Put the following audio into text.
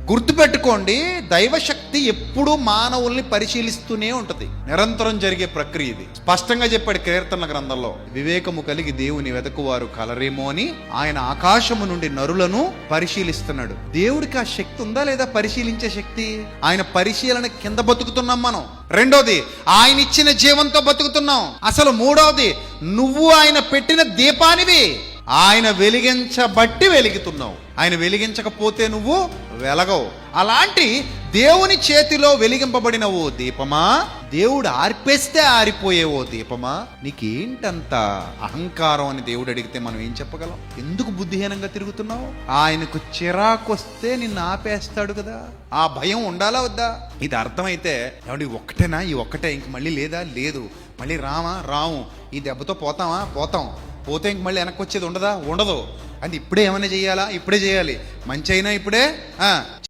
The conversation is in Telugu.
గుర్తుపెట్టుకోండి, దైవశక్తి ఎప్పుడూ మానవుల్ని పరిశీలిస్తూనే ఉంటది. నిరంతరం జరిగే ప్రక్రియ ఇది. స్పష్టంగా చెప్పాడు కీర్తనల గ్రంథంలో, వివేకము కలిగి దేవుని వెతకువారు కలరేమో అని ఆయన ఆకాశము నుండి నరులను పరిశీలిస్తున్నాడు. దేవుడికి ఆ శక్తి ఉందా లేదా పరిశీలించే శక్తి? ఆయన పరిశీలన కింద బతుకుతున్నాం మనం. రెండోది, ఆయన ఇచ్చిన జీవంతో బతుకుతున్నాం. అసలు మూడవది, నువ్వు ఆయన పెట్టిన దీపానివి. ఆయన వెలిగించబట్టి వెలుగుతున్నావు. ఆయన వెలిగించకపోతే నువ్వు వెలగవు. అలాంటి దేవుని చేతిలో వెలిగింపబడిన ఓ దీపమా, దేవుడు ఆర్పేస్తే ఆరిపోయే ఓ దీపమా, నీకేంటంత అహంకారం అని దేవుడు అడిగితే మనం ఏం చెప్పగలం? ఎందుకు బుద్ధిహీనంగా తిరుగుతున్నావు? ఆయనకు చిరాకొస్తే నిన్ను ఆపేస్తాడు కదా. ఆ భయం ఉండాలా వద్దా? ఇది అర్థమైతే ఏమండి ఒక్కటేనా, ఈ ఒక్కటే, ఇంక మళ్ళీ లేదా, లేదు, మళ్ళీ రాము, ఈ దెబ్బతో పోతామా, పోతాం, పోతే ఇంక మళ్ళీ వెనక్కి వచ్చేది ఉండదా, ఉండదు. అది ఇప్పుడే ఏమైనా చేయాలా, ఇప్పుడే చేయాలి. మంచి అయినా ఇప్పుడే